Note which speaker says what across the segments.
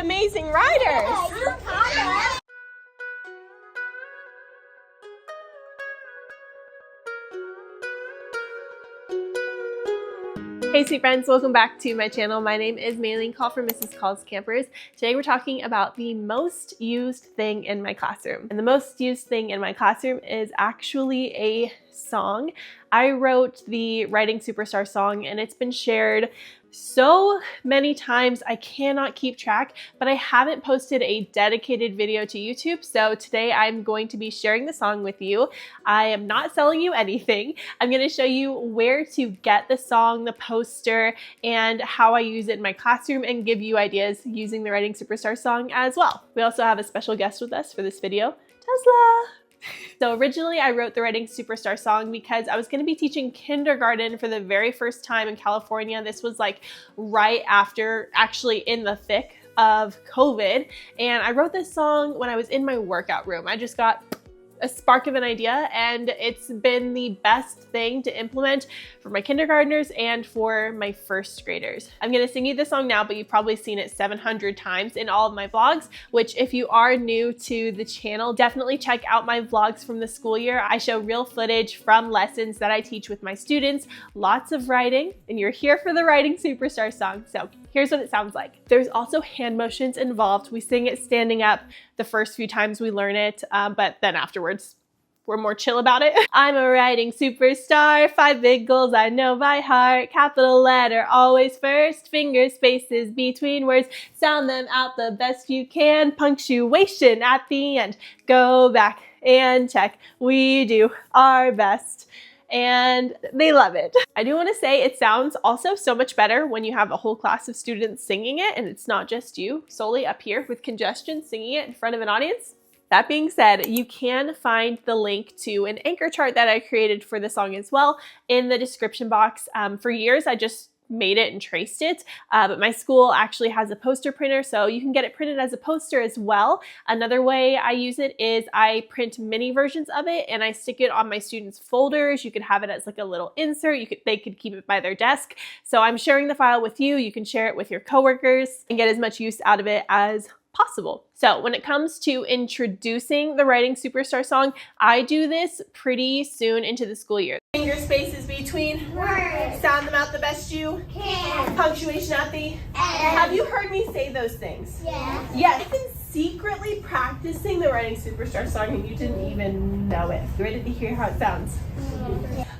Speaker 1: amazing writers. Hey sweet friends, welcome back to my channel. My name is Maylene, call for Mrs. Calls Campers. Today we're talking about the most used thing in my classroom. And the most used thing in my classroom is actually a song. I wrote the Writing Superstar song and it's been shared so many times I cannot keep track, but I haven't posted a dedicated video to YouTube. So today I'm going to be sharing the song with you. I am not selling you anything. I'm going to show you where to get the song, the poster, and how I use it in my classroom and give you ideas using the Writing Superstar song as well. We also have a special guest with us for this video, Tesla. So originally I wrote the Writing Superstar song because I was going to be teaching kindergarten for the very first time in California. This was like right after, actually in the thick of COVID. And I wrote this song when I was in my workout room. I just got a spark of an idea and it's been the best thing to implement for my kindergartners and for my first graders. I'm gonna sing you the song now, but you've probably seen it 700 times in all of my vlogs, which if you are new to the channel, definitely check out my vlogs from the school year. I show real footage from lessons that I teach with my students, lots of writing, and you're here for the Writing Superstar song. So here's what it sounds like. There's also hand motions involved. We sing it standing up the first few times we learn it, but then afterwards, we're more chill about it. I'm a writing superstar, 5 big goals I know by heart. Capital letter always first, finger spaces between words. Sound them out the best you can. Punctuation at the end. Go back and check. We do our best. And they love it. I do want to say it sounds also so much better when you have a whole class of students singing it and it's not just you solely up here with congestion singing it in front of an audience. That being said, you can find the link to an anchor chart that I created for the song as well in the description box. For years, I just made it and traced it, but my school actually has a poster printer, so you can get it printed as a poster as well. Another way I use it is I print mini versions of it and I stick it on my students' folders. You could have it as like a little insert. They could keep it by their desk. So I'm sharing the file with you. You can share it with your coworkers and get as much use out of it as possible. So when it comes to introducing the Writing Superstar song, I do this pretty soon into the school year. Finger spaces between words. Sound them out the best you can. Punctuation at the end. Have you heard me say those things? Yes. Yes. I've been secretly practicing the Writing Superstar song and you didn't even know it. You ready to hear how it sounds?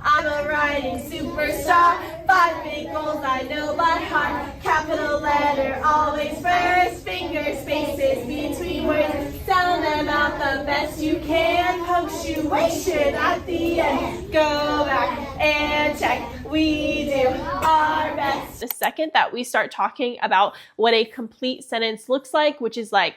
Speaker 1: I'm a writing superstar, 5 big goals I know by heart. Capital letter always first, finger spaces between words. Sound them out the best you can. Punctuation at the end. Go back and check. We do our best. The second that we start talking about what a complete sentence looks like, which is like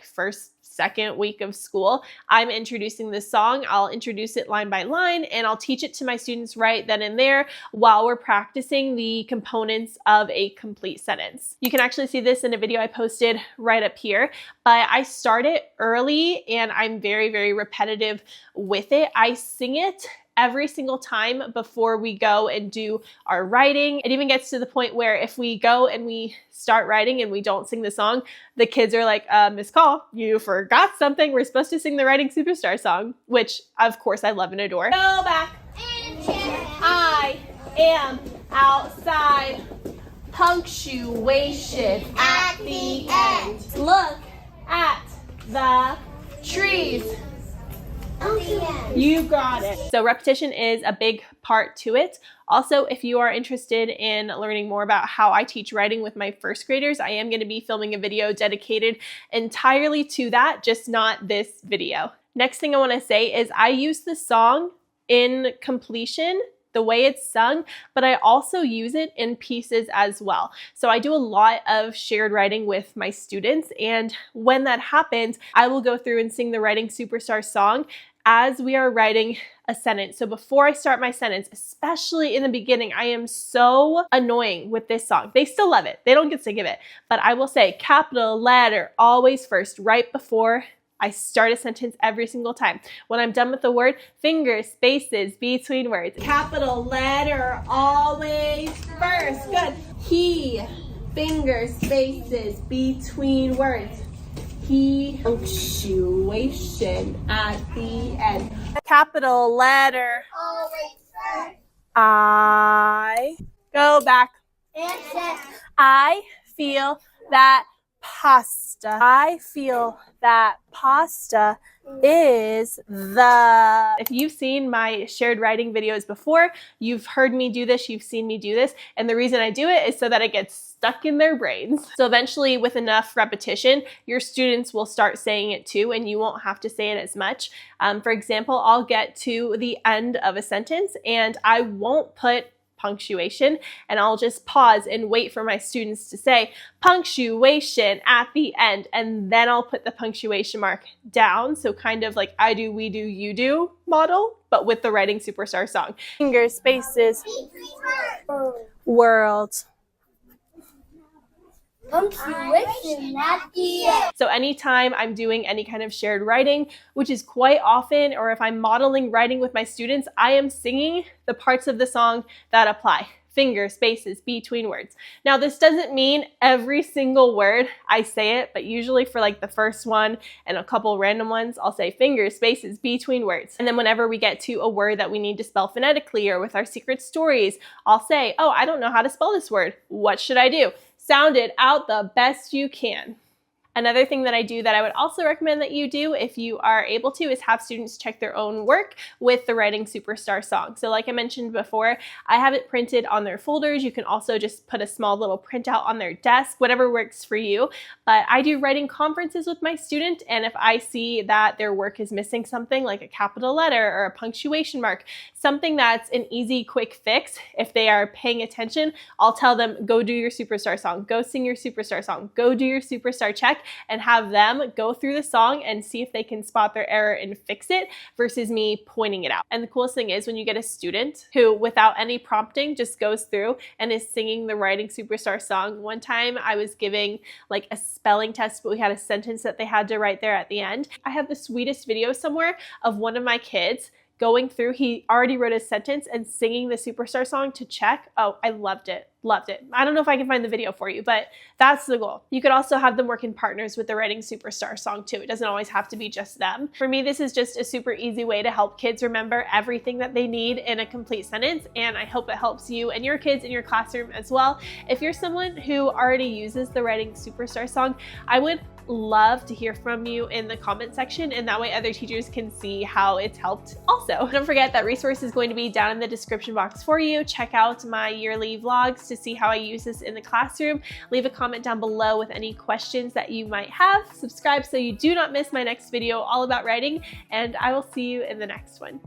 Speaker 1: second week of school, I'm introducing this song. I'll introduce it line by line and I'll teach it to my students right then and there while we're practicing the components of a complete sentence. You can actually see this in a video I posted right up here, but I start it early and I'm very, very repetitive with it. I sing it every single time before we go and do our writing. It even gets to the point where if we go and we start writing and we don't sing the song, the kids are like, Miss Call, you forgot something. We're supposed to sing the Writing Superstar song, which of course I love and adore. Go back and check. I am outside. Punctuation at the end. Look at the trees. You got it. So repetition is a big part to it. Also, if you are interested in learning more about how I teach writing with my first graders, I am going to be filming a video dedicated entirely to that, just not this video. Next thing I want to say is I use the song in completion, the way it's sung, but I also use it in pieces as well. So I do a lot of shared writing with my students, and when that happens, I will go through and sing the Writing Superstar song as we are writing a sentence. So before I start my sentence, especially in the beginning, I am so annoying with this song. They still love it. They don't get sick of it. But I will say capital letter always first, right before I start a sentence every single time. When I'm done with the word, finger spaces between words. Capital letter always first. Good. He, finger spaces between words. the punctuation at the end. Capital letter I. Go back. I feel that pasta. I feel that pasta is the. If you've seen my shared writing videos before, you've heard me do this, you've seen me do this, and the reason I do it is so that it gets stuck in their brains. So eventually, with enough repetition, your students will start saying it too, and you won't have to say it as much. For example, I'll get to the end of a sentence and I won't put punctuation, and I'll just pause and wait for my students to say punctuation at the end, and then I'll put the punctuation mark down. So kind of like I do, we do, you do model, but with the Writing Superstar song. Finger spaces, world.
Speaker 2: Punctuation at the end.
Speaker 1: So anytime I'm doing any kind of shared writing, which is quite often, or if I'm modeling writing with my students, I am singing the parts of the song that apply. Finger spaces between words. Now, this doesn't mean every single word I say it, but usually for like the first one and a couple random ones, I'll say finger spaces between words. And then whenever we get to a word that we need to spell phonetically, or with our secret stories, I'll say, oh, I don't know how to spell this word. What should I do? Sound it out the best you can. Another thing that I do that I would also recommend that you do if you are able to is have students check their own work with the Writing Superstar song. So like I mentioned before, I have it printed on their folders. You can also just put a small little printout on their desk, whatever works for you. But I do writing conferences with my student, and if I see that their work is missing something like a capital letter or a punctuation mark, something that's an easy, quick fix, if they are paying attention, I'll tell them, go do your Superstar song, go sing your Superstar song, go do your Superstar check, and have them go through the song and see if they can spot their error and fix it versus me pointing it out. And the coolest thing is when you get a student who, without any prompting, just goes through and is singing the Writing Superstar song. One time I was giving like a spelling test, but we had a sentence that they had to write there at the end. I have the sweetest video somewhere of one of my kids going through, he already wrote a sentence and singing the Superstar song to check. Oh, I loved it. Loved it. I don't know if I can find the video for you, but that's the goal. You could also have them work in partners with the Writing Superstar song too. It doesn't always have to be just them. For me, this is just a super easy way to help kids remember everything that they need in a complete sentence, and I hope it helps you and your kids in your classroom as well. If you're someone who already uses the Writing Superstar song, I would love to hear from you in the comment section, and that way other teachers can see how it's helped also. Don't forget that resource is going to be down in the description box for you. Check out my yearly vlogs to see how I use this in the classroom. Leave a comment down below with any questions that you might have. Subscribe so you do not miss my next video all about writing, and I will see you in the next one.